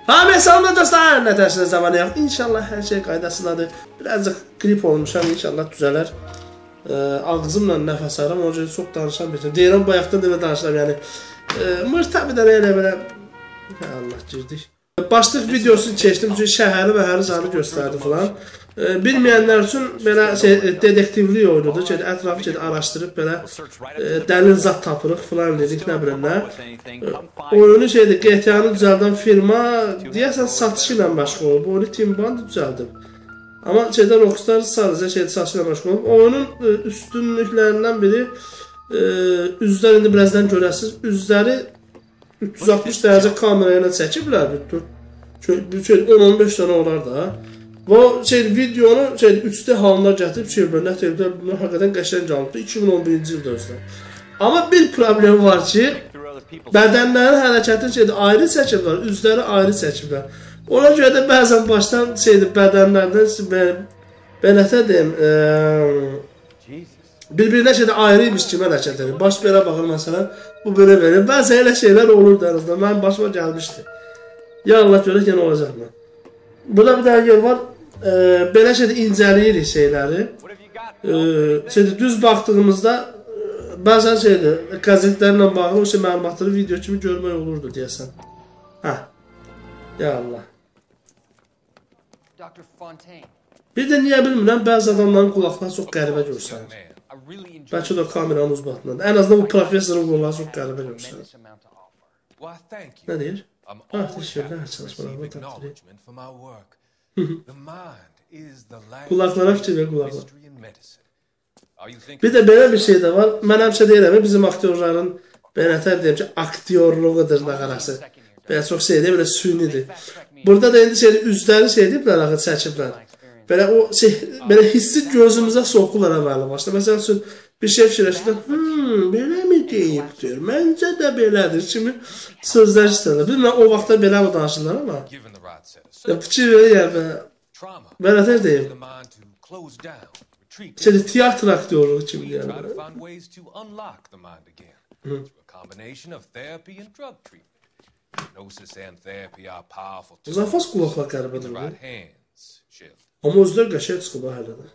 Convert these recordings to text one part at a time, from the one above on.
Salamlar dostlar, nə dərsiniz zamanıyam. İnşallah hər şey qaydasındadır. Birazcık grip olmuşam, inşallah düzələr. Ağzımla nəfəs aram, o yüzden çox danışam bildim. Deyirəm, bayaqdan da danışam, yəni. Mırtabidən elə belə... Allah girdik. Başlıq videosunu çəkdim, çünki şəhəri və hər zanı göstərdi falan. Bilməyənlər üçün belə dedektivlik oyunudur. Ətrafı araşdırıb belə dəlil zat tapırıq falan dedik, nə bilim nə. Oyunu GTA'nı düzəldən firma deyəsən satışı ilə məşğul olub. Oyunu Team Band düzəldib. Amma Rockstar sadəcə satışı ilə məşğul olub. Oyunun üstünlüklərindən biri üzlər indi birazdan görəsiniz. Üzləri 360 dərəcə kamera ilə çəkiblər. 10-15 dənə olar da. Bu videonu 3D halına gətirib çeviriblər. Bunu həqiqətən qəşəng alıbdır. 2011-ci ildə özdə. Amma bir problem var ki, bədənlərin hərəkətini ayrı çəkiblər, üzləri ayrı çəkiblər. Ona görə də bəzən başdan bədənlərdən belətə deyim, bir-birinə ayrıymış kimi hərəkət edir. Baş belə baxır məsələn, bu belə verir. Bəzən elə şeylər olur dənizdə. Mənim başıma gəlmişdi. Ya Allah görək yenə olacaq mı? Burada bir dənə yer var. Belə incəliyirik şeyləri. Düz baxdığımızda bəzən qəzetlərlə bağlı məlumatları video kimi görmək olurdu deyəsən. Ya Allah. Bir də niyə bilmirəm, bəzi adamların qulaqları çox qəribə görsənir. Bəlkə də kameranın uzbatından. Ən azından bu professorun qulaqları çox qəribə görsənir. Nə deyir? Teşekkürler çalışmalarıma takdir ederim. Kulaklara fikir ver, kulaklar. Bir de belə bir şey de var. Mən həmişə deyirəm, bizim aktyorların benətər deyəm ki, aktyorluğudur nağarası. Belə çox deyir, belə sünidir. Burada da indi üzləri deyiblər, axı çəkiblər. Belə o belə hissi gözümüzə soxurlar əməli başda. Məsələn üçün bir şey fikirləşdir. Belə mi deyibdir? Məncə də belədir. Kimi sözlər istəyirlər. Bilməm, o vaxtda belə mi danışırlar ama. Fikir verir, mənətər deyim. Tiyatr aktyorluğu kimi deyir. Uzafaz qulaqlar qəribədir. Amma özlər qəşəng çıxıb hələ də.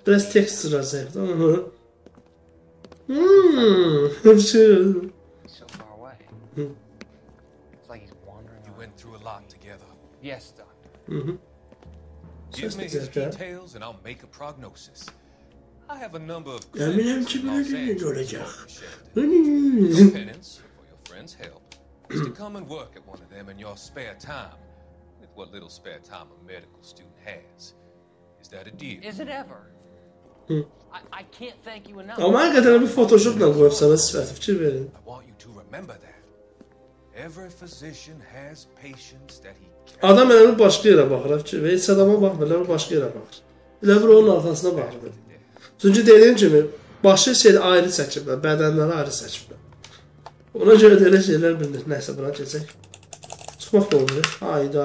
Biraz tekstura zəifdir ama. Əminəm ki, belə görəcək. What little spare time a medical student has. Is that a deal? Is it ever? I can't thank you enough. Ama hakikaten bir Photoshop'la koyup sana sifati fikir verin. I want you to remember that. Every physician has patients that he can. Adam elə başqa yerə baxır, fikir verir. Heç adama baxmır, elə başqa yerə baxır. Elə bir onun arxasına baxır. Çünki dediyim kimi, başı ayrı çəkiblər, bədənləri ayrı çəkiblər. Ona görə də elə şeylər bilinir. Nəysə, buna keçək. Çıxmaq da olur. Hayda.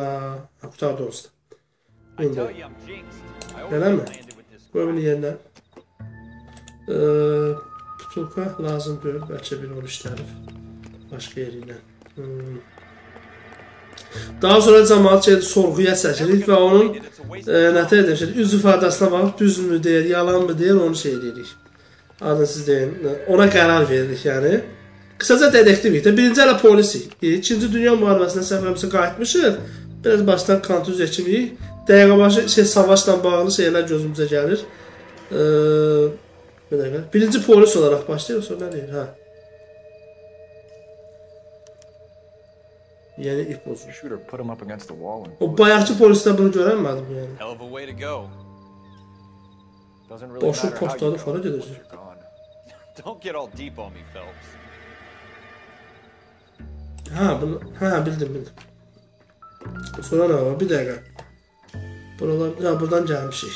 Qutardı olsun. Belə mi? Qoy bunu yerinə. Tutulka lazım deyil. Bəlkə bir onu işlərir. Başqa yeri ilə. Daha sonra cəmaat sorğuya çəkirik və onun nətər edək, üz ifadəsinə baxıb düzmü deyir, yalan mı deyir, onu edirik. Adını siz deyin. Ona qərar veririk yəni. Qısaca dedektivik də. Birinci hələ polisik. İkinci Dünya müharibəsinə səfərimizə qayıtmışıq. Biraz başdan kontuz ekibiyik. Dəqiqə başı savaşla bağlı şeylər gözümüzə gəlir. Bir dəqiqə. Birinci polis olaraq başlayır. Sonra nə deyir? Yeni ip bozur. O bayaqçı polisdə bunu görənmədim yəni. Boşluq postladı falan gedəcək. Bildim. Sonra ne var? Bir dakika. Buradan gelmişik.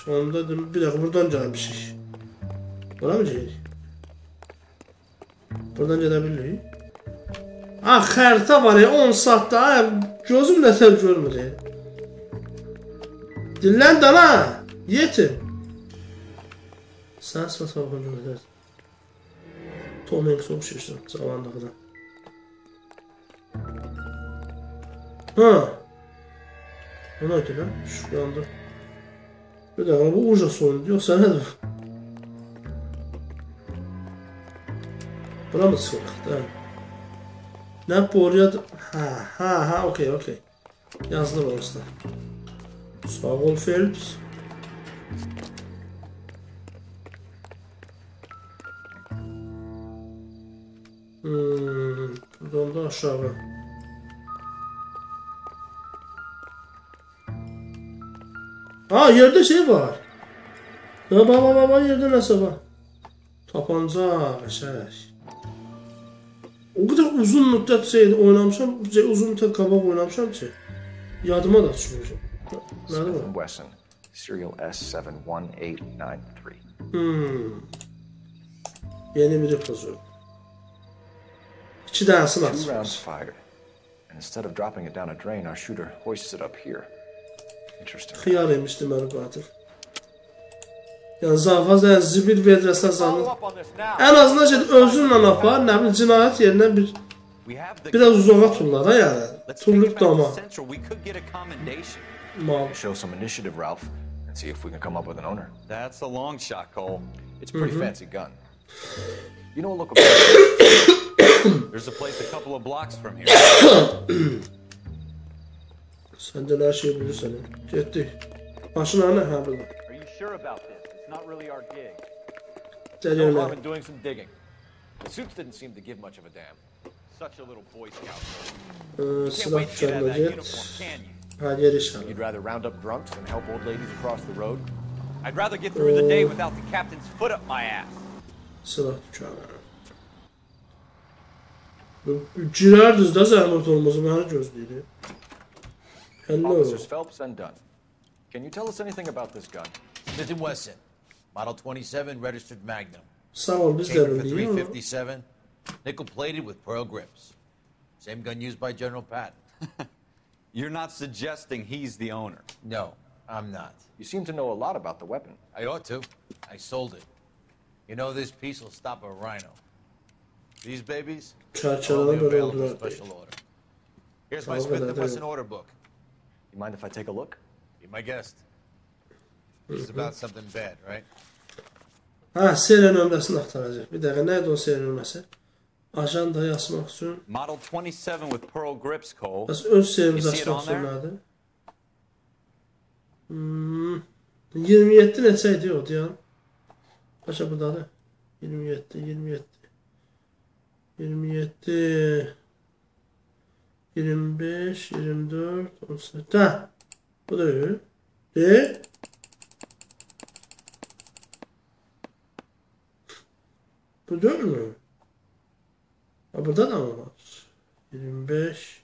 Onda bir dakika buradan gelmişik. Bura mı gelir? Buradan gelebilirik. Xərita var ya 10 saatdə. Gözüm nətər görmür ya. Dinlən də la. Yetim. Səs və sabah görmür. Tom Hanks olmuş işte. Zamanlıqda. Ha. Ona göre şu anda. Bir dakika bu Ujas oyunu yoksa nedir? Bura mı çıktık? Ne bu oraya... Ha, okey. Yazdım orası da. Sağ ol Phelps. Buradan da aşağı. Ha yerde şey var. Baba yerde nasıl var? Tapanca şey. O kadar uzun müddet şeydi oynamışam, uzun müddet kabak oynamışam ki. Yadıma da düşmüyor. Nerede var? Wesson, serial S71893. Yeni biri yazıyor. İki tanesini Two rounds atmış. fired, and instead of dropping it down a drain, our shooter hoists it up here. Interesting. Xiyar yemiş deməli qatil. Yəni zavaz zibil vedrəsə zanır. Ən azından şey özünlə apar, nə bilim cinayət yerindən biraz uzağa tullar ha yəni. Tullub dama. Mal. Show some initiative, Ralph, and see if we can come up with an owner. That's a long shot, Cole. It's a pretty fancy gun. You know a local There's a place a couple of blocks from here. Səndən hər şey bilirsən. Getdik. Maşın hanı? Ha burada. Are you sure about this? It's not really our gig. No Gəlirlər. harm in doing some digging. The suits didn't seem to give much of a damn. Such a little Boy Scout. Silah Wait to get out of that düzəlmə uniform, get. can you? Ha yer işarı. You'd rather round up drunks than help old ladies across the road? I'd rather get through the day without the captain's foot up my ass. Silah dükanı. Girərdiniz də zəhmət olmasa məni gözləyir. Hello. Officers Phelps and Dunn. Can you tell us anything about this gun? Smith & Wesson, Model 27 registered Magnum. Sağ ol biz də Chamber for bildik. 357, nickel plated with pearl grips. Same gun used by General Patton. You're not suggesting he's the owner. No, I'm not. You seem to know a lot about the weapon. I ought to. I sold it. You know this piece will stop a rhino. These babies, Çərçələrini only belə available oldular. special order. Here's my Tamam, Smith kadar & Wesson değil. order book. You mind if I take a look? Be my guest. This is about something bad, right? Ha, seriya nömrəsini axtaracaq. Bir dəqiqə, nədir o seriya nömrəsi? Ajanda yazmaq üçün. Model 27 with pearl grips, Cole. Bəs öz serimizi You see it açmaq on üçün there? nədir? 27 neçə idi o, deyən? Başa buradadır. 27. 25, 24, 18. Ha, bu da öyle. Değil. Bu değil mi? Ha, burada da mı var? 25.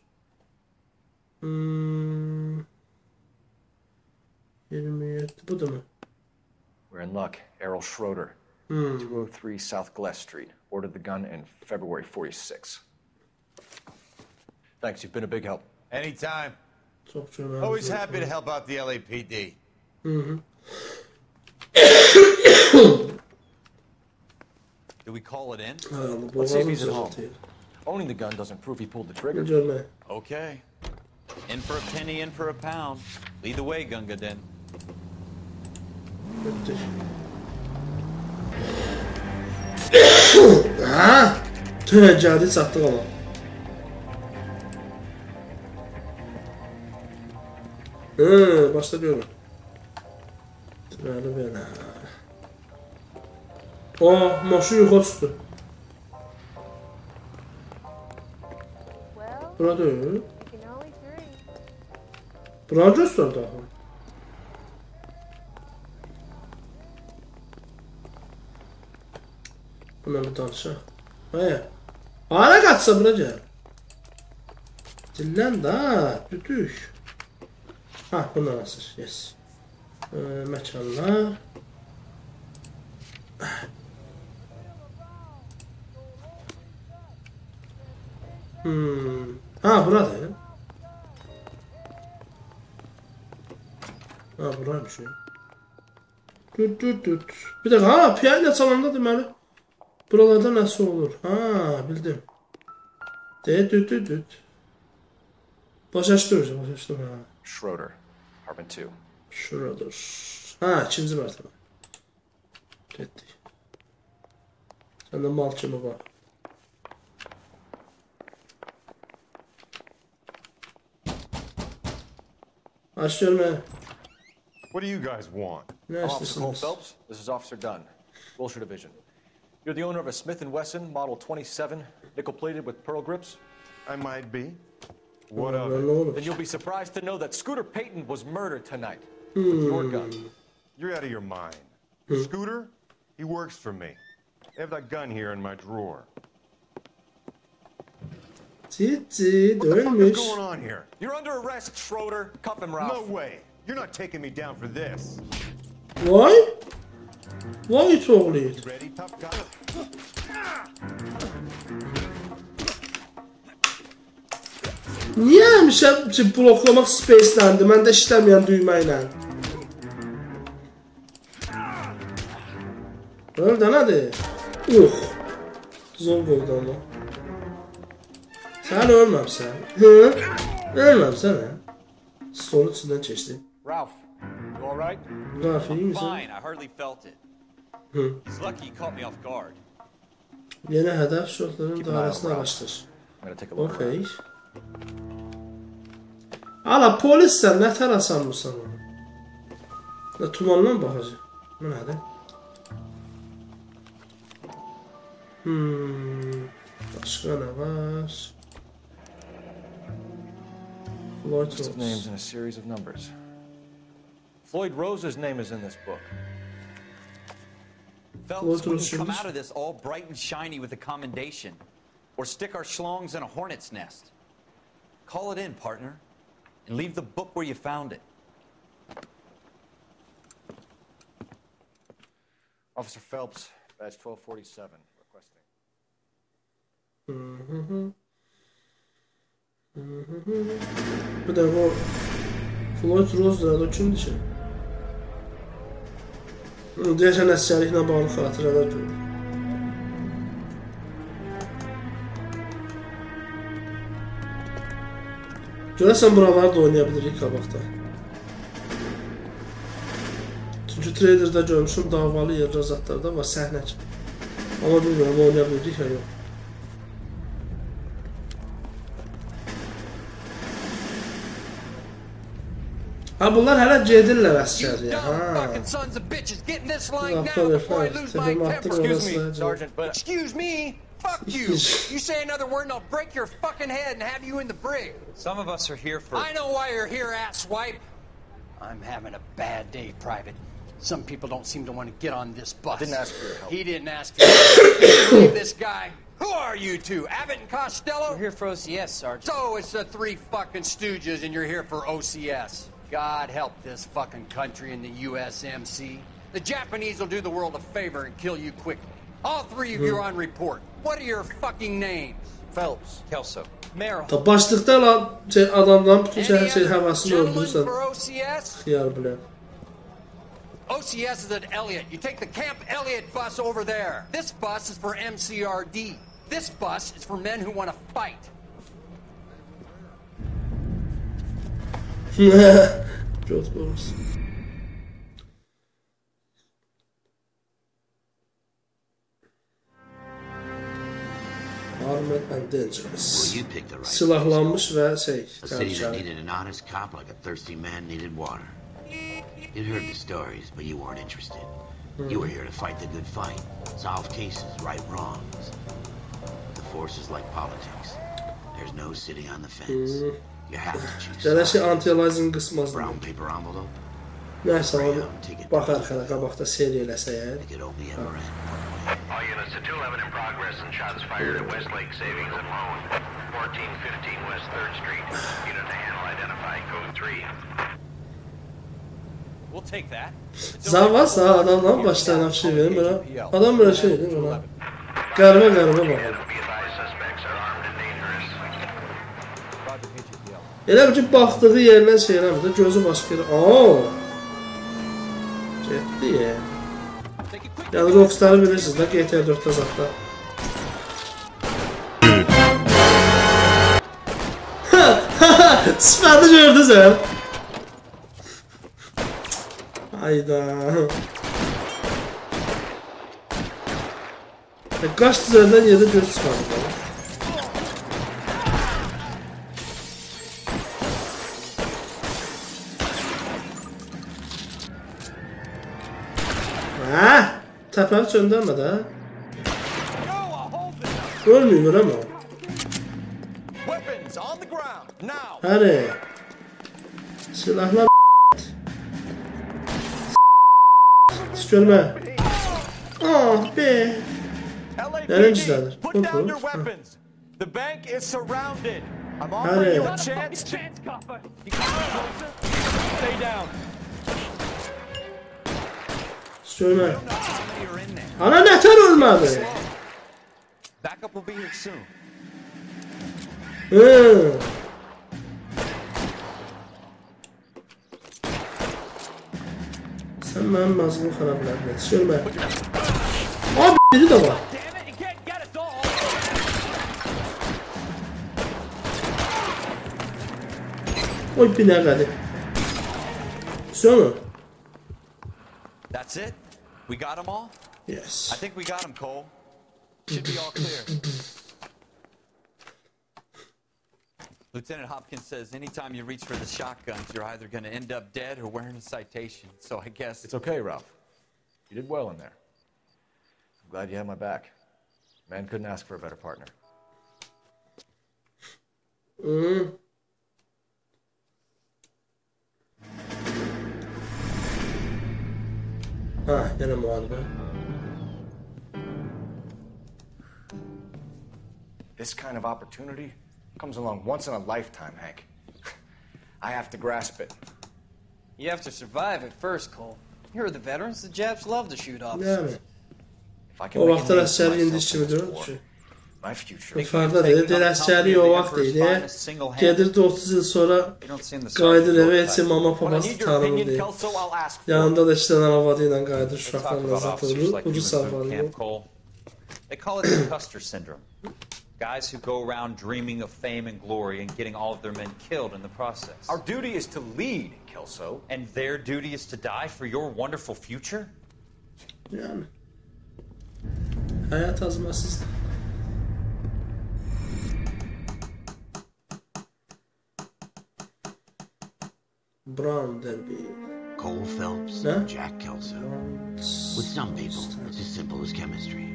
27. Bu da mı? We're in luck. Errol Schroeder, 203 South Glass Street. Ordered the gun in February 46. Thanks, you've been a big help. Anytime. Çok cömert. Always happy to help out the LAPD. Do we call it in? Ha, bu Let's see if boğazım he's at home. sızıntıydı. Owning the gun doesn't prove he pulled the trigger. Görme. Okay. In for a penny, in for a pound. Lead the way, Gunga Din. Bitti. Ha! Tecari sattık ama. Başta diyorum. Deməli belə. Maşın yuxarı çıxdı. Burada öyle. Bura göstərdi axı. Buna bir danışaq. Haya. Hara qaçsa bura gəl. Dillən də, düdük. Ha, bundan asır, yes. Məkanlar. Ha, buradır. Ha, buraymış ya. Düt. Bir dakika, ha, piyayla çalanda deməli. Buralarda nəsə olur. Ha, bildim. Düt. Başa düşdüm, ha. Schroeder, apartment 2. Schroeder. Ha, ikinci mərtəbə. Getdik. Səndə mal kimi var. Aç görmə. What do you guys want? Ne I'm Officer Cole istiyorsunuz? Phelps. This is Officer Dunn, Wilshire Division. You're the owner of a Smith & Wesson Model 27, nickel-plated with pearl grips? I might be. What of Ne it? olur? Then you'll be surprised to know that Scooter Payton was murdered tonight with your gun. You're out of your mind. Scooter? He works for me. I have that gun here in my drawer. Ciddi, What the fuck is dönmüş. going on here? You're under arrest, Schroeder. Cuff him, Ralph. No way. You're not taking me down for this. Vay. Vay it oğluydu. You ready, tough guy? Niye həmişə bloklamaq space'ləndi? Məndə işləməyən düymə ilə. Orada nədir? Zor qoydu ama. Sən ölməmsən. Hı? Ölməmsən hə? Stolun içindən keçdi. Ralph, you all right? Ralph, iyi misin? Fine, I hardly felt it. He's lucky he caught me off guard. Yeni hədəf şortların dairəsini araşdır. I'm gonna take a look. Okey. Ala polis sən nə tər asanmırsan onu? Nə tumanla baxacaq? Bu nədir? Başqa nə var? Floyd List of names and a series of numbers. Floyd Rose's name is in this book. Phelps wouldn't come out of this all bright and shiny with a commendation, or stick our schlongs in a hornet's nest. Call it in, partner, and leave the book where you found it. Officer Phelps, badge 1247, requesting. Bir də bu Floyd Rose-dur, o kimdir ki? Deyəsən əsgərliklə bağlı xatirələr görür. Görəsən buraları da oynaya bilirik qabaqda. Çünki trailerdə görmüşüm, davalı yerlər zatlarda var, səhnə kimi. Amma bilmirəm, oynaya bilirik ya yox. Ha, bunlar hələ gedirlər əskərliyə, ha. Excuse me? Fuck you! You say another word and I'll break your fucking head and have you in the brig. Some of us are here for... I know why you're here, asswipe. I'm having a bad day, Private. Some people don't seem to want to get on this bus. Didn't ask for your help. He didn't ask for your help. Leave this guy. Who are you two? Abbott and Costello? We're here for OCS, Sergeant. So it's the three fucking stooges and you're here for OCS. God help this fucking country and the USMC. The Japanese will do the world a favor and kill you quickly. All three of you are on report. What are your fucking names? Phelps, Kelso, Merrill. Ta başlıqda adamdan bütün şey həvəsini Gentlemen öldürürsən. for OCS? Xiyar bilən. OCS is at Elliott. You take the Camp Elliott bus over there. This bus is for MCRD. This bus is for men who want to fight. Göt qorusun. Armed and dangerous. You picked the right Silahlanmış və şey, a city that təhlükəli. needed an honest cop like a thirsty man needed water. You'd heard the stories, but you weren't interested. You were here to fight the good fight, solve cases, right wrongs. The force is like politics. There's no sitting on the fence. You have to choose Gələşi sides. anti-aliasing qısmazdı. Brown paper envelope, Nəysə, onu bax arxada, qabaqda seri eləsə it could only ever end one way. All units to 211 in progress and shots fired at Westlake Savings and Loan, 1415 West 3rd Street. Unit to handle identified code 3. We'll take that. Zar varsa adamdan başlayan bir şey verin böyle. Adam böyle şey değil mi lan? Qəribə qəribə Be baxır. advised, suspects are armed and dangerous. Elə bir ki, baxdığı yerdən şey eləmir də, gözü başqa yerə. Aaa! Getdi ya. Yəni Rockstar'ı bilirsiniz də, GTA 4'də zatda. Sıfatı gördün sen. Hayda. Kaç düzenden yerde göz sıfatı. Təpəni söndürmə də. Ölmüyor ama. Həri. Silahlar görmə. Ah be. Nərəncədir? The bank is surrounded. I'm Həri. offering you a chance to stay down. Görmə. Ana nətər ölmədi? Backup will be here soon. Sən mənim mazımı xarab elədin. Görmə. Abi biri də var. Oy bir nəqədi. Sonra. That's it? We got them all? Yes. I think we got them, Cole. Should be all clear. Lieutenant Hopkins says anytime you reach for the shotguns, you're either going to end up dead or wearing a citation. So I guess... It's okay, Ralph. You did well in there. I'm glad you had my back. Man couldn't ask for a better partner. Yine muharebe. This kind of opportunity comes along once in a lifetime, Hank. I have to grasp it. You have to survive it first, Cole. Here are the veterans. The Japs love to shoot officers. Yani. O vaxtlar əsgəri indi işçimi görür ki. Yukarıda dedi, əsgəri o vaxt idi. Gedirdi 30 yıl sonra qayıdır evə, heç mama papası tanımır deyil. Yanında da 2 dənə arvadı ilə qayıdır, uşaqlarla zat olur. Rus arvadı. They call it the Custer syndrome. Guys who go around dreaming of fame and glory and getting all of their men killed in the process. Our duty is to lead, Kelso. And their duty is to die for your wonderful future? Yani. Hayat azmasızdır. Brown Derby. Cole Phelps and Jack Kelso. With some people, it's as simple as chemistry.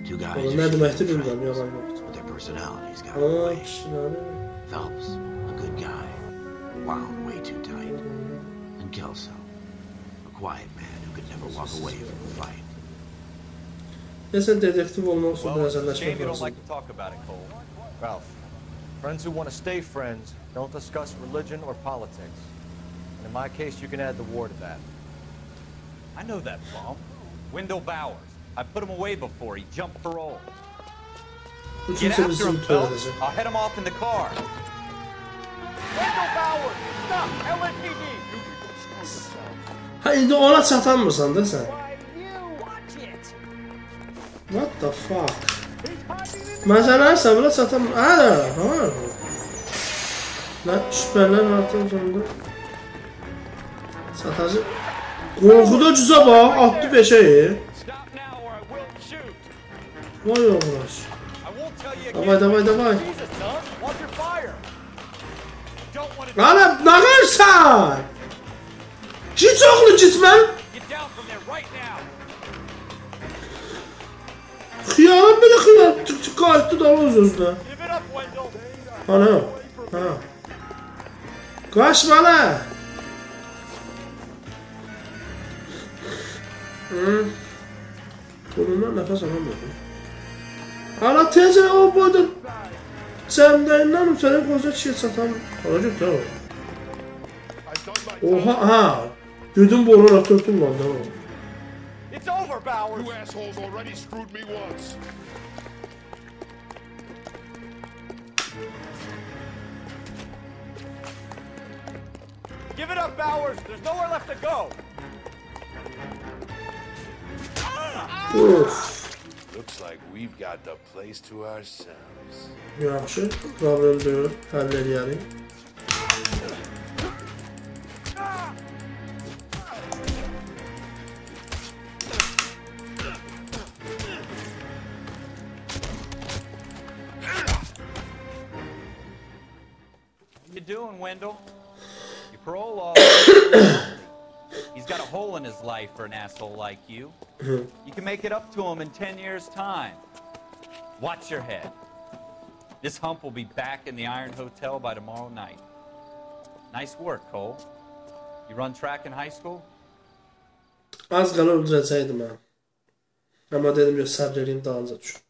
Two guys who share but their personalities got away. Phelps, a good guy, wound way too tight. And Kelso, a quiet man who could never walk away from a fight. Sen dedektif olmak için biraz Shame anlaşmak you don't lazım. like to talk about it, Cole. Ralph, friends who want to stay friends don't discuss religion or politics. And in my case, you can add the war to that. I know that bum. Wendell Bowers. I put him away before. He jumped parole. Get after him, Phelps. I'll head him off in the car. Wendell Bowers! Stop! LAPD! Ha indi ona çatanmırsan da sen. What the fuck? Mesela sabırla çatam... Ha. Lan şüphelen artık sonunda. Satıcı. Korkuda cüze bak. Attı beşeyi. Vay arkadaş. Davay. Lan ne görsen? Hiç oğlu gitmen. Xiyarım bir de xiyar. Tık qayıtdı da o sözdə. Ana. Ha. Qaçma la. Bununla nəfəs alamıyorum. Ana tezə o boyda cəmdəyindən ötəri qoza çiyə çatan. Ona götür o. Oha ha. Dedim bu ona törtüm lan da o. It's over, Bowers! You assholes already screwed me once. Give it up, Bowers! There's nowhere left to go! Looks like we've got the place to ourselves. Yaxşı, problem deyil, həll eləyərik. you doing, Wendell? Your parole officer. He's got a hole in his life for an asshole like you. You can make it up to him in 10 years' time. Watch your head. This hump will be back in the Iron Hotel by tomorrow night. Nice work, Cole. You run track in high school? Az qala öldürəcəkdim mən. Amma dedim, yox, səbr edeyim, dalınca düşün.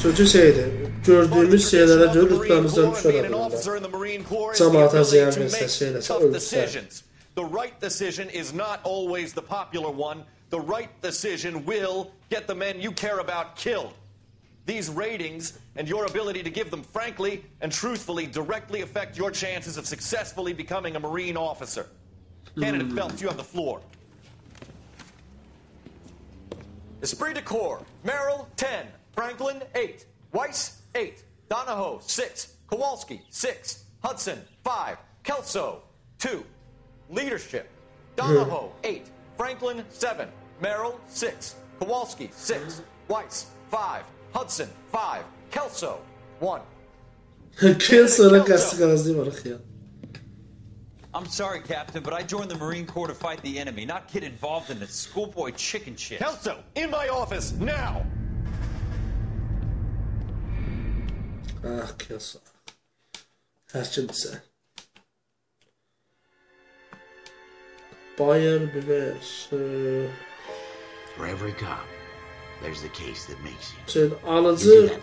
Çünki şeydir, gördüyümüz şeylərə görə rütbəmizdən düşə də bilirlər. Cəmaata ziyan versə, şeyləsə, öldürsə. The right decision is not always the popular one. The right decision will get the men you care about killed. These ratings and your ability to give them frankly and truthfully directly affect your chances of successfully becoming a Marine officer. Candidate Phelps, you have the floor. Esprit de Corps, Merrill, 10. Franklin, 8. Weiss, 8. Donahoe, 6. Kowalski, 6. Hudson, 5. Kelso, 2. Leadership, Donahoe, 8. Franklin, 7. Merrill, 6. Kowalski, 6. Weiss, 5. Hudson, 5. Kelso, 1. Kelso'na qasdi var ya. I'm sorry, Captain, but I joined the Marine Corps to fight the enemy, not get involved in this schoolboy chicken shit. Kelso, in my office, now! Ah, Kelso. Hər kimsə. Bayer Bivers. For every cop, there's the case that makes you. Şey, alıcı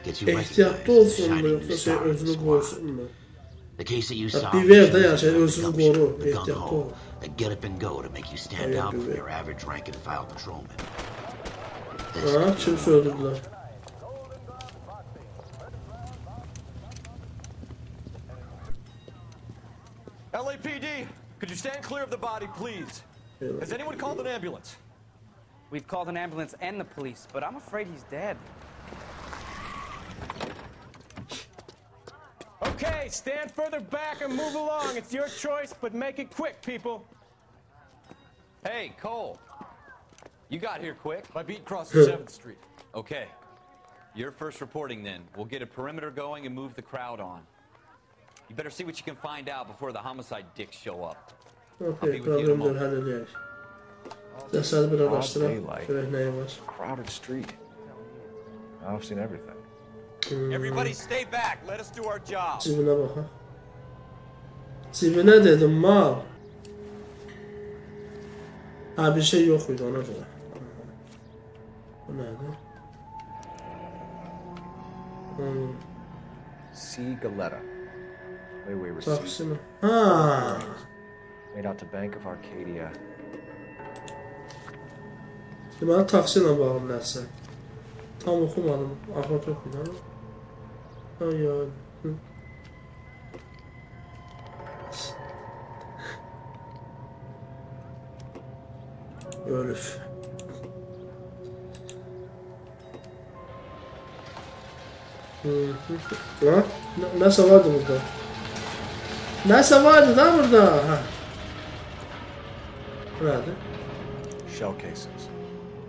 ehtiyatlı olsun mu, yoksa şey özünü korusun mu? The case that you saw. Biver'de ya şey özünü koru, ehtiyatlı ol. That get up and go to make you stand out from your average rank and file patrolman. Ha, kim söylediler? LAPD, could you stand clear of the body, please? Has anyone called an ambulance? We've called an ambulance and the police, but I'm afraid he's dead. Okay, stand further back and move along. It's your choice, but make it quick, people. Hey, Cole. You got here quick. My beat crosses 7th Street. Okay. You're first reporting then. We'll get a perimeter going and move the crowd on. You better see what you can find out before the homicide dicks show up. Okay, problemdir, halledeceğiz. Cəsədi bir araşdıraq, görək nəyi var. Crowded street. I've seen everything. Everybody stay back. Let us do our job. Cibinə bax ha. Cibinə dedim mal. Ha, bir şey yox idi ona görə. Bu nədir? C. Galetta. Layaway receipt. Taksi mi? Ha. Made out to Bank of Arcadia. Deməli, taksi ilə bağlı nəsə. Tam oxumadım. Axlat oxumadım. Ay ay. Ölüf. Ha? Nəsə vardı burada? Nəsə vardı da burada? Ha. Nədir? Shell cases.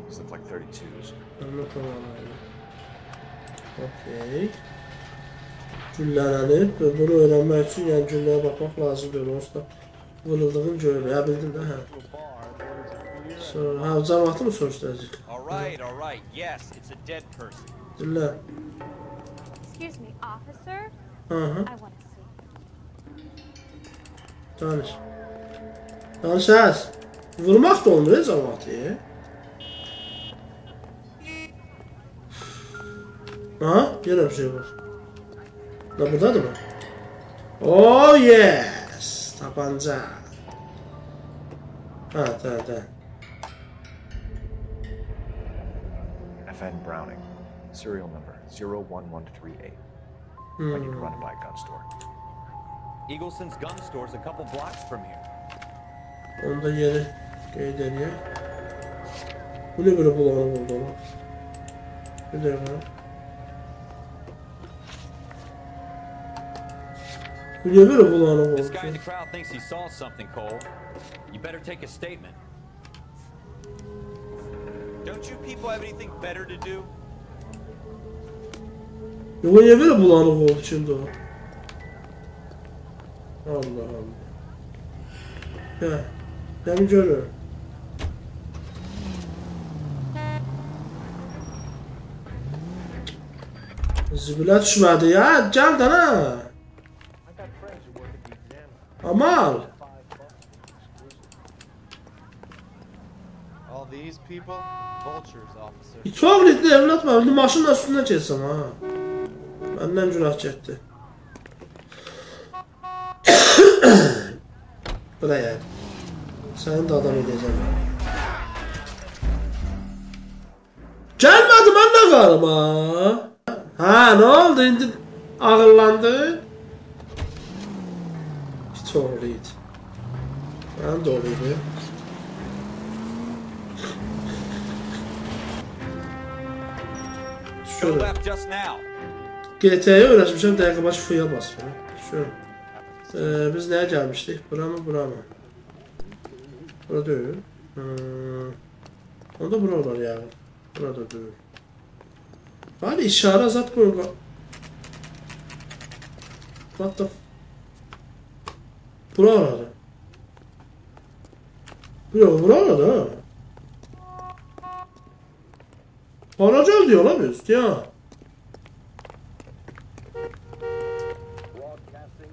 These look like 32s. Okay. Güllələnib. Bunu öyrənmək üçün yəni gülləyə baxmaq lazımdır. Onsuz da vurulduğunu görür. Ya bildin də, hə. Ha, cəmaatı mı soruşturacaq? All right. Yes, it's a dead person. Güllə. Excuse me, officer? I want to see. Danış. Danış az. Vurmaq da olmur, cəmaatı. Ha, yenə bir şey var. Da buradadır mı? Oh yes! Tapanca. Ha, da. FN Browning. Serial number 01138. When you run by a gun store. Eagleson's gun store's a couple blocks from here. Onu da yeri qeyd edək. Bu ne böyle bulanıq oldu ona? Bir dəqiqə. Bu ne böyle bulanıq oldu? This guy in the crowd thinks he saw something, Cole. You better take a statement. Don't you people have anything better to do? Bu ne böyle bulanıq oldu şimdi o? Allah Allah. Gel. Beni görür. Zibilə düşmədi ya. Gel de ha. Amal. All these people, vultures, officer. İtoğlitli evlat var. Maşının üstünden geçsem ha. Benden günah çekti. Bıra yani. Seni de adam edeceğim. Gelmedi ben de galiba. Ha ne oldu indi ağırlandı. Hiç oğluydu. Ben de oğluydu. Şöyle. GTA'ya öğrenmişim dəqiqə başı fıya basıyor. Şöyle. Biz neye gelmiştik? Bura mı bura mı? Bura değil. Onda bura olur yani. Burada değil. Bari işare zat koyun. What the... Bura aradı. Yok bura aradı ha. Aracağız diyor lan biz ya.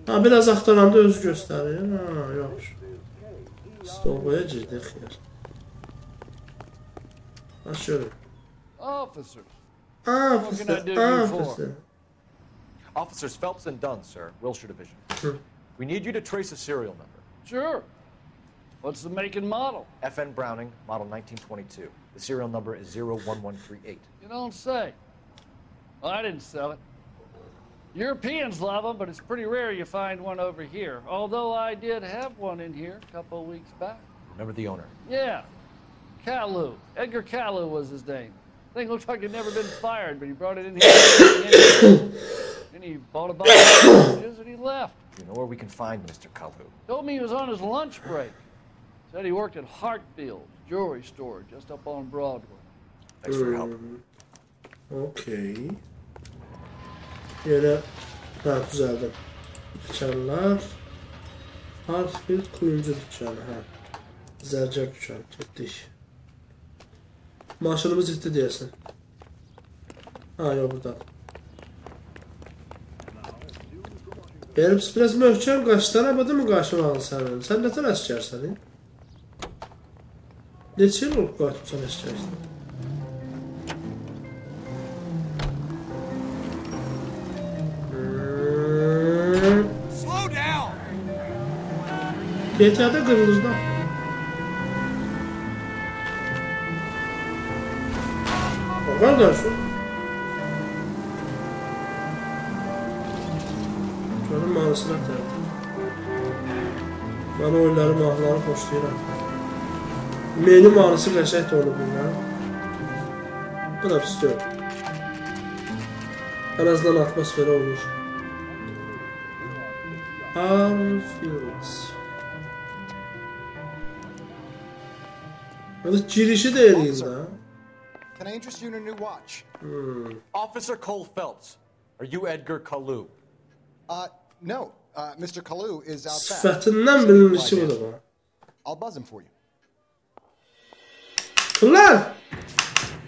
Ha biraz aktaranda öz gösteriyor. Ha yok. Stolbaya girdik yer. Ha şöyle. Officers. Officers Phelps and Dunn, sir, Wilshire Division. We need you to trace a serial number. Sure. What's the make and model? FN Browning, model 1922. The serial number is 01138. You don't say. Well, I didn't sell it. Europeans love them, but it's pretty rare you find one over here. Although I did have one in here a couple of weeks back. Remember the owner? Yeah. Kalu. Edgar Kalu was his name. Thing looked like he'd never been fired, but he brought it in here. And he bought a box of sandwiches and he left. You know where we can find Mr. Kalu? Told me he was on his lunch break. Said he worked at Hartfield's jewelry store just up on Broadway. Thanks for your help. Okay. Yine ha düzeldim. Dükkanlar. Hartfield kuyumcu dükkanı ha. Zercer dükkanı. Gittik. Maşınımız gitti diyesin. Ha yok burada. Benim biraz möhkəm qaçdan abadı mı qaçmalı sənin? Sən nətən əskərsən? Neçə il olub qaçmışsan əskərsən? Slow down. GTA'da qırılırdı. Bakar dersin. Canım manasına terdi. Ben oyunları mahları hoşlayıram. Menü manası qəşəngdir onu bunlar. Bu da pis deyil. En azından atmosferi olur. Hartfields. Hadi girişi de eləyim da. Can I interest you in a new watch? Officer Cole Phelps, are you Edgar Kalu? No. Mr. Kalu is out back. Sifətindən bilinirsi bu da bana. I'll buzz him for you. Ulan!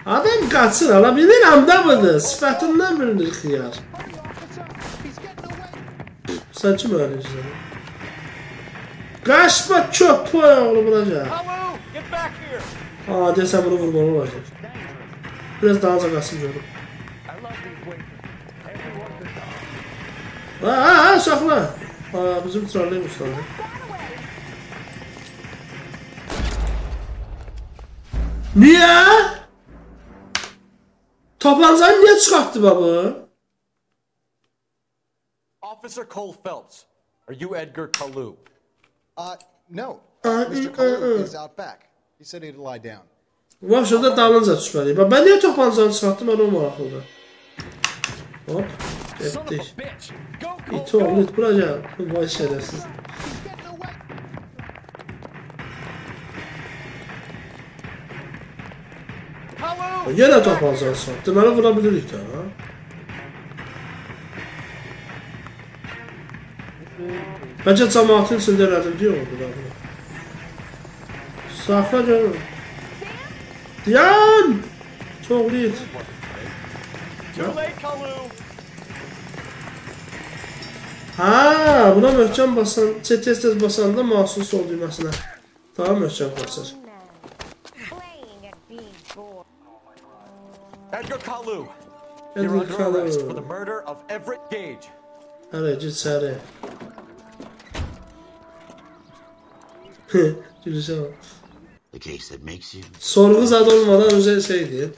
Adam qaçır, alabilirim da budur. Sifətindən bilinir xiyar. Sən kim öyrənirsən? Qaçma köpək oğlu bulacaq. Aa, deyəsən bunu vurmalı olacaq. Biraz daha az qaçsın görüm. Ha, saxla. Aa, bizim trolleyim ustadı. Niye? Tapancanı niye çıkarttı baba? Officer Cole Phelps, are you Edgar Kalu? No. Mr. Kalu is out back. He said he'd lie down. Bak şurada dalınca düşməliyim. Ben niye tapancanı çıkarttım? Ben o maraqlıdır. Hop. Getdik. İti oğlu it buraya. Vay şerefsiz. Yine tapancanı çıkarttı. Beni vurabilirik de ha. Bence cemaatin içinde elədim diye oldu da bu. Saxla görün. Diyan! Çok değil. Ha, buna möhkəm basan, tez-tez basanda mahsus ol düyməsinə. Daha möhkəm basır. Edgar Kalu. You're under arrest for the murder of Everett Gage. Evet, git seri. Gülüşe bak. The case that makes you. Sorgu zad olmadan önce şey değil.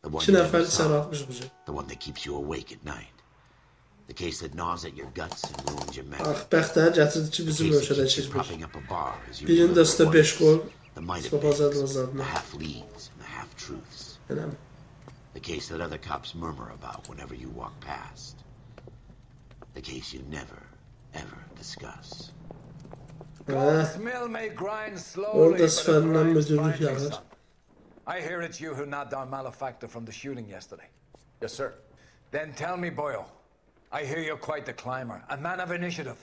2 nəfər içeri atmış bu şey. The one that keeps you awake at night. The case that gnaws at your guts and ruins your memory. Ah, bəxtər gətirdi ki, bizim ölkədə keçmiş. Birinin də üstə 5 gol. Sopazadınız adına. The half leads and the half truths. Elə mi? The case that other cops murmur about whenever you walk past. The case you never, ever discuss. Orada sifərindən müdürlük yağır. I hear it's you who nabbed our malefactor from the shooting yesterday. Yes, sir. Then tell me, Boyle. I hear you're quite the climber, a man of initiative.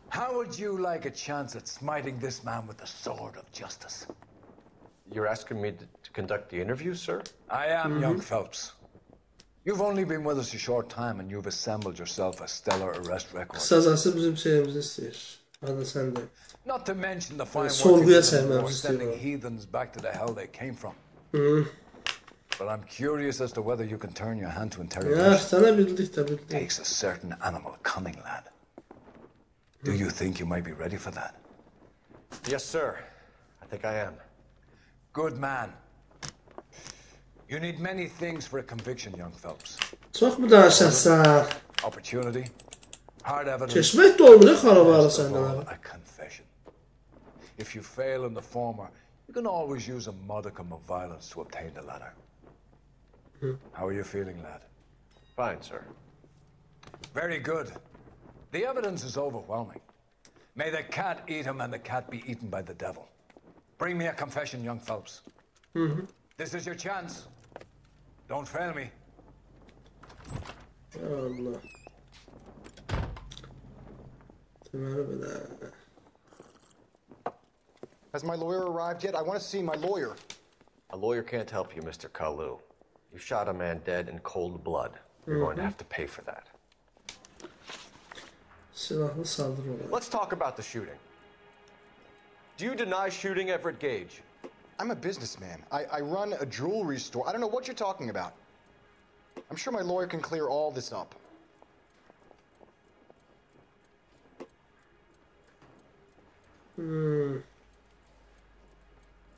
How would you like a chance at smiting this man with the sword of justice? You're asking me to conduct the interview, sir? I am, young Phelps. You've only been with us a short time and you've assembled yourself a stellar arrest record. Kısacası bizim şeyimizi istəyir. Hadi sen de. Not to mention the fine sorguya work çəkmemizi sending istəyir. heathens back to the hell they came from. But I'm curious as to whether you can turn your hand to interrogation. Ya sana bildik de bildik. Takes a certain animal cunning, lad. Do you think you might be ready for that? Yes, sir. I think I am. Good man. You need many things for a conviction, young Phelps. Çok mu danışırsan? Opportunity, hard evidence. Keşmek de olmuyor xarabalı Most of senden all, abi. a confession. If you fail in the former, you can always use a modicum of violence to obtain the latter. How are you feeling, lad? Fine, sir. Very good. The evidence is overwhelming. May the cat eat him and the cat be eaten by the devil. Bring me a confession, young Phelps. This is your chance. Don't fail me. Allah. Temeli böyle. Has my lawyer arrived yet? I want to see my lawyer. A lawyer can't help you, Mr. Kalu. You shot a man dead in cold blood. You're going to have to pay for that. Silahlı saldırı olarak. Let's talk about the shooting. Do you deny shooting Everett Gage? I'm a businessman. I run a jewelry store. I don't know what you're talking about. I'm sure my lawyer can clear all this up.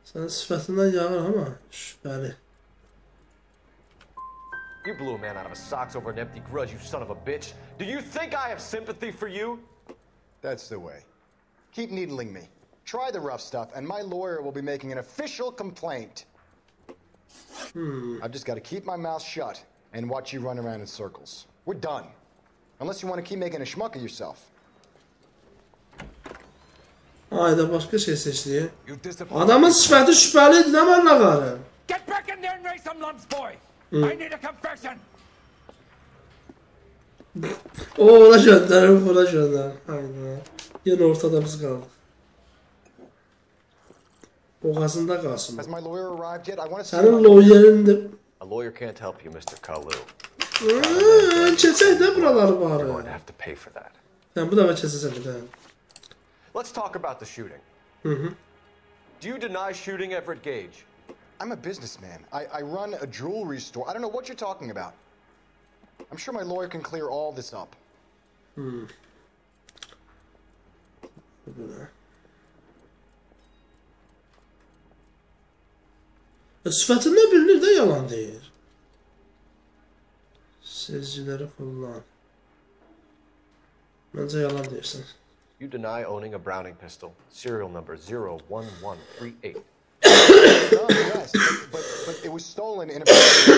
Sen sifətindən yağır ama şüphəli. You blew a man out of his socks over an empty grudge, you son of a bitch. Do you think I have sympathy for you? That's the way. Keep needling me. Try the rough stuff, and my lawyer will be making an official complaint. I've just got to keep my mouth shut and watch you run around in circles. We're done. Unless you want to keep making a schmuck of yourself. Ayda başka şey seçti. Adamın sifəti şüphəliydi, nə var nə qarı? Get back in there and raise some lumps, boy. I need a confession. O ona göndərir, buna göndərir. Hayda. Yine ortada biz qaldık. Boğazında qalsın. Has my lawyer arrived yet? I want to see. Sənin lawyerin A lawyer can't help you, Mr. Kalu. Keçək də buraları bari. You're going to have to pay for that. Sən bu da keçəcəksən bir də. Let's talk about the shooting. Do you deny shooting Everett Gage? I'm a businessman. I run a jewelry store. I don't know what you're talking about. I'm sure my lawyer can clear all this up. Sifətindən bilinir də yalan deyir. Sezgiləri kullan. Məncə yalan deyirsən. You deny owning a Browning pistol, serial number 01138. Yes, but it was stolen in a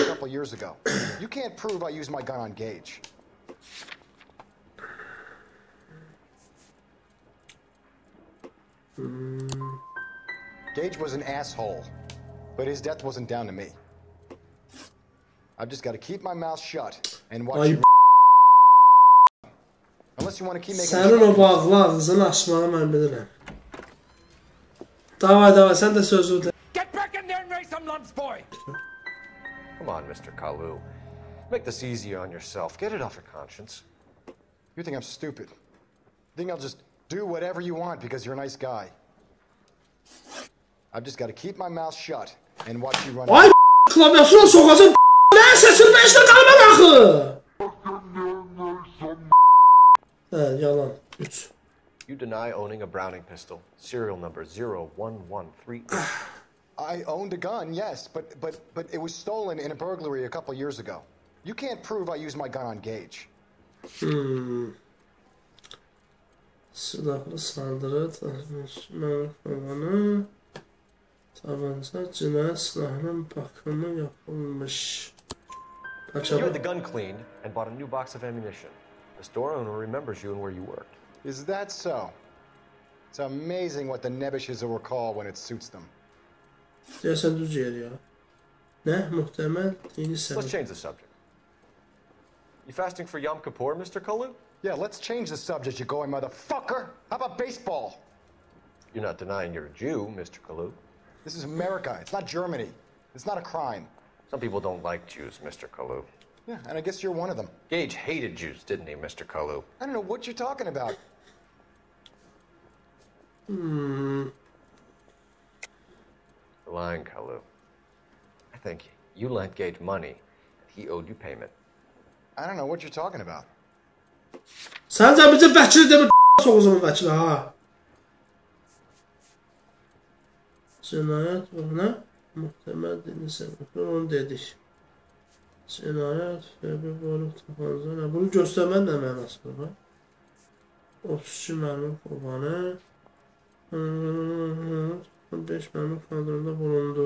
couple years ago. You can't prove I used my gun on Gage. Gage was an asshole, but his death wasn't down to me. I've just got to keep my mouth shut and watch you. Unless you want to keep making. Sənin o bağlı ağzını açmağı mən bilirəm. Davay, sən də sözü de. Get back in there and raise some lumps, boy! Come on, Mr. Kalu. Make this easy on yourself. Get it off your conscience. You think I'm stupid? You think I'll just do whatever you want because you're a nice guy? I've just got to keep my mouth shut and watch you run. Ay klavyatına sokacağım. Ne sesin beşte kalmadı axı. Yalan. 3. You deny owning a Browning pistol. Serial number 01138. I owned a gun, yes, but it was stolen in a burglary a couple years ago. You can't prove I used my gun on Gage. Silahlı saldırı, tabanı, tabanca, cinayet silahının bakımı yapılmış. You had the gun cleaned and bought a new box of ammunition. The store owner remembers you and where you worked. Is that so? It's amazing what the Nebbishes will recall when it suits them. Deyəsən düz yer ya. Nə? Muhtemel dini səbəb. Let's change the subject. You fasting for Yom Kippur, Mr. Kalu? Yeah, let's change the subject, you going motherfucker. How about baseball? You're not denying you're a Jew, Mr. Kalu. This is America. It's not Germany. It's not a crime. Some people don't like Jews, Mr. Kalu. Yeah, and I guess you're one of them. Gage hated Jews, didn't he, Mr. Kalu? I don't know what you're talking about. You're lying, Kalu. I think you lent Gage money and he owed you payment. I don't know what you're talking about. Səncə bizim vəkili demir soğuzumun vəkili, ha? Cinayət var, nə? Muhtemel dini səbəblər, onu dedik. Cinayət, fəbi, varıq, tapanca, bunu göstərmən nə mənası var, ha? 32 mərmi qurbanı, 5 mərmi kaldırımda bulundu.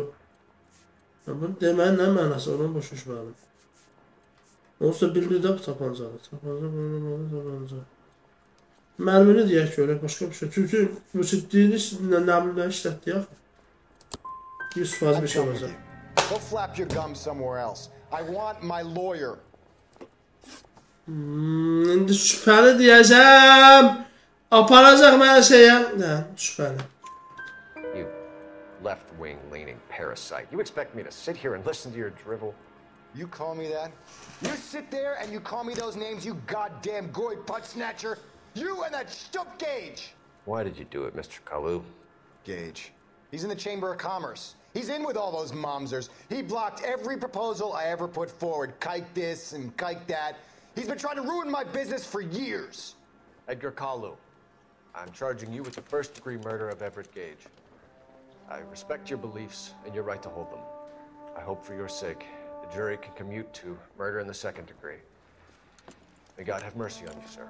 Bunu demən nə mənası var, onu boş düşməlim. Olsa bilgi də tapancadır. Tapanca, tapanca. Mərmini deyək görək, başqa bir şey. Çünki bu ciddiyi nəmrlə işlətdiyək. 100% bir şey olacaq. Go flap your gum somewhere else. I want my lawyer. İndi şübhəli deyəcəm. Aparacaq mənə şeyə. Nə, şübhəli. You left-wing leaning parasite. You expect me to sit here and listen to your drivel? You call me that? You sit there and you call me those names, you goddamn goy butt snatcher. You and that stup Gage. Why did you do it, Mr. Kalu? Gage. He's in the Chamber of Commerce. He's in with all those momsers. He blocked every proposal I ever put forward. Kike this and kike that. He's been trying to ruin my business for years. Edgar Kalu, I'm charging you with the first-degree murder of Everett Gage. I respect your beliefs and your right to hold them. I hope for your sake the jury can commute to murder in the second degree. May God have mercy on you, sir.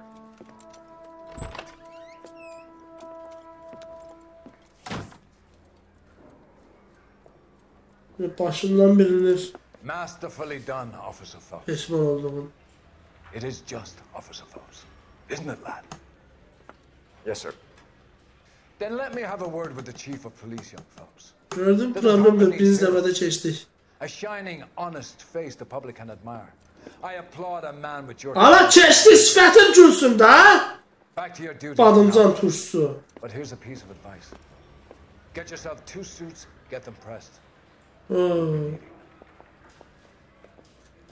Başından bilinir. Masterfully done, Officer Phelps. Peşman olduğum. It is just, Officer Phelps. Isn't it, lad? Yes, sir. Then let me have a word with the Chief of Police, young Phelps. Gördüm problemdir, biz izlemede geçtik. A shining, honest face the public can admire. I applaud a man with your... Ala keçdi, sifətin gülsün da! Back to your duty. Badımcan turşusu. But here's a piece of advice. Get yourself 2 suits, get them pressed.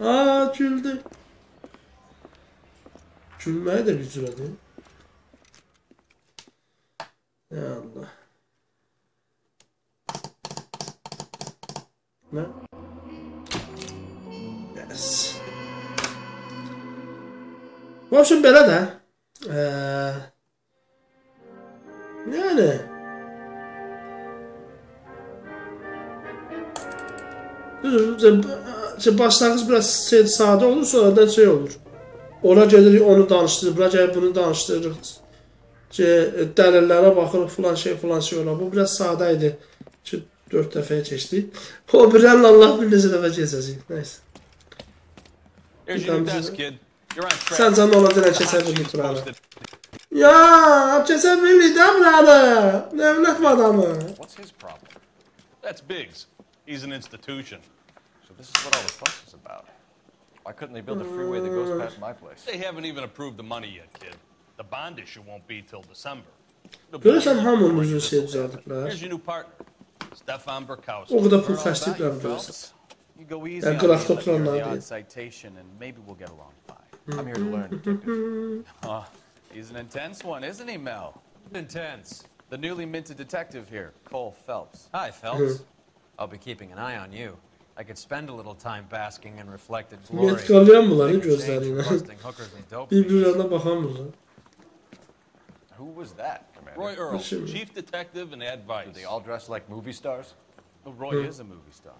Aa, güldü. Gülməyi də bir cürədir. Ya Allah. Ne? Yes. Bu общем belə də. Yani başlangıç biraz sadə olur, sonradan şey olur. Ona gedirik, onu danışdırır, bura gəlib bunu danışdırırıq. Dəlillərə baxırıq, filan şey olar. Bu biraz sadə idi. 4 dəfəyə keçdik. O birənlə Allah bir necə dəfə keçəcək. Neyse. Sən canlı ola deyən keçə bildik buranı. Ya, keçə bildik də buranı. Nevlət mi adamı? What's his problem? That's Biggs. He's an institution. So this is what all the fuss is about. Why couldn't they build a freeway that goes past my place? They haven't even approved the money yet, kid. The bond issue won't be till December. Görürsən hamının üzünü şey düzəltiblər. Here's your new partner, Stefan Burkowski. O kadar pul xərcləyiblər görürsən. You go easy Yani on qıraqda me, let me hear oturanlar the odd deyil. citation, and maybe we'll get along fine. I'm here to learn, Detective. Oh, he's an intense one, isn't he, Mel? Intense. The newly minted detective here, Cole Phelps. Hi, Phelps. I'll be keeping an eye on you. I could spend a little time basking in reflected glory. Met qalayan bunların gözlərinə. Bir-birlərinə baxamırlar. Who was that, Commander? Roy Earl, chief detective and advice. Do they all dress like movie stars? Well, Roy is a movie star.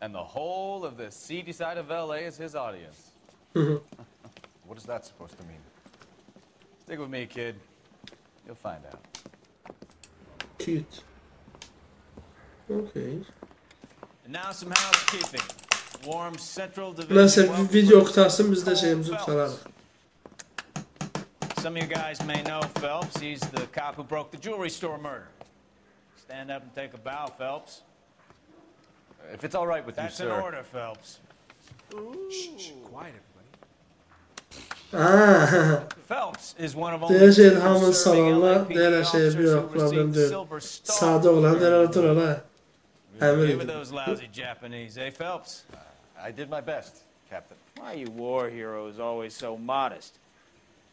And the whole of the seedy side of LA is his audience. What is that supposed to mean? Stick with me, kid. You'll find out. Cute. Okay. And now some housekeeping. Warm Central Division. Nəysə video qutarsın biz də şeyimizi tutararıq. Some of you guys may know Phelps. He's the cop who broke the jewelry store murder. Stand up and take a bow, Phelps. If it's all right with you, That's sir. an order, Phelps. Shh, quiet, Phelps is one of only Deyər şeyin two hamını serving salamlar, LAPD deyərlər şey officers bir who yox, problem received deyil. Silver Star. Sadə oğlan deyərlər oturur ha. Əmir Give edir. those lousy Japanese, eh, Phelps? I did my best, Captain. Why are you war heroes always so modest?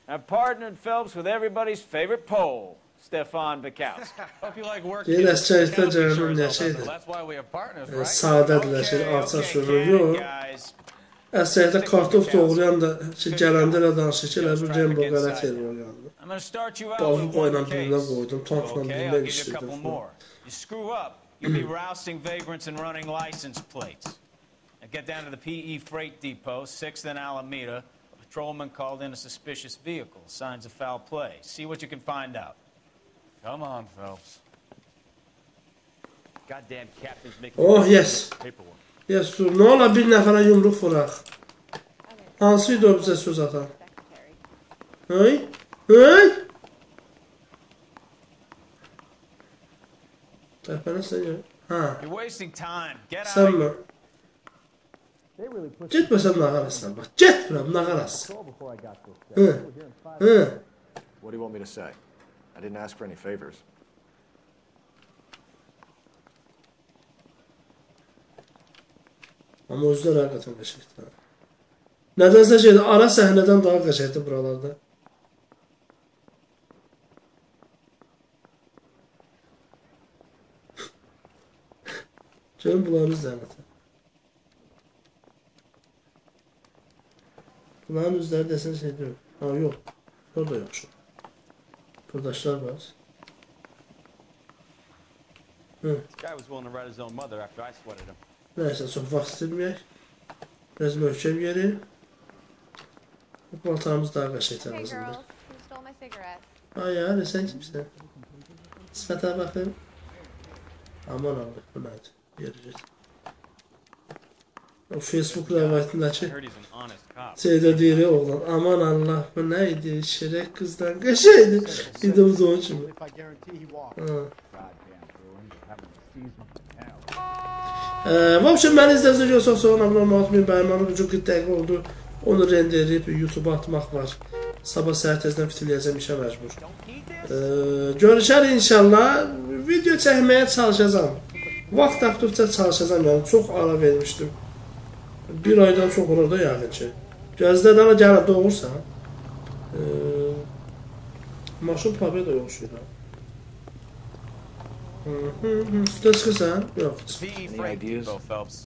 I've partnered Phelps with everybody's favorite Pole, Stefan Bukowski. Hope you like working. Deyir əsgərlikdə cəhənnəm nə şeydir. That's why we are partners, right? Sadədirlər şey, alçaq sözü yox. Əsgərlikdə kartof doğrayan da gələndə elə danışır ki, elə bir Rembo qələt verir o yanında. I'm going to start you out Bazı with qoyla one birinə case. qoydum, tankla Okay, birinə I'll give you a couple işlədim. more. You screw up, you'll be rousting vagrants and running license plates. Now get down to the PE freight depot, 6th and Alameda. A patrolman called in a suspicious vehicle, signs of foul play. See what you can find out. Come on, Phelps. Goddamn captain's making Oh, yes. paperwork. Yes, dur. Nə ola bir nəfərə yumruq vuraq. Hansı idi o bizə söz atan? Hey? Hey? Tərpənə sən ya. Ha. You're wasting time. Get out Sən of mi? here. Getməsən nağarasına bax. Getmirəm nağarası. Hı. Hı. What do you want me to say? I didn't ask for any favors. Amma özlər həqiqətən qəşəkdir. Nədənsə şeydir, ara səhnədən daha qəşəkdir buralarda. Görün bunların üzlərinə. Bunların üzləri desən şey deyil. Ha, yox. Orada yoxşu. Buradaşlar var. Hı. This guy was willing to write his own mother after I sweated him. Nəysə, çox vaxt itirməyək. Biraz möhkəm yeri. Bu paltarımız daha qəşəkdir Hey ağzında. girls, who stole my cigarette? Ay ya, sən kimsən? Sifətə baxın. Aman Allah, bu nədir? Yerəcək. O Facebook rəvayətindəki I heard he's an honest cop. şeydə deyir oğlan. Aman Allah, bu nə idi? Şirək qızdan qəşəkdir. İdi bu da onun kimi. В общем, məni izlədiyiniz üçün çox sağ olun. Abunə olmayı unutmayın. Bəyənməli bu cür 40 dəqiqə oldu. Onu render edib YouTube-a atmaq var. Sabah səhər tezdən fitiləyəcəm işə məcbur. Görüşər inşallah. Video çəkməyə çalışacağam. Vaxt tapdıqca çalışacağam. Yəni çox ara vermişdim. Bir aydan çox olur da yəqin ki. Gözdə də gəlib doğursan. Maşın Pobeda yoxşuydu. Üstə çıxırsan? Yox. PE freight depot, Phelps.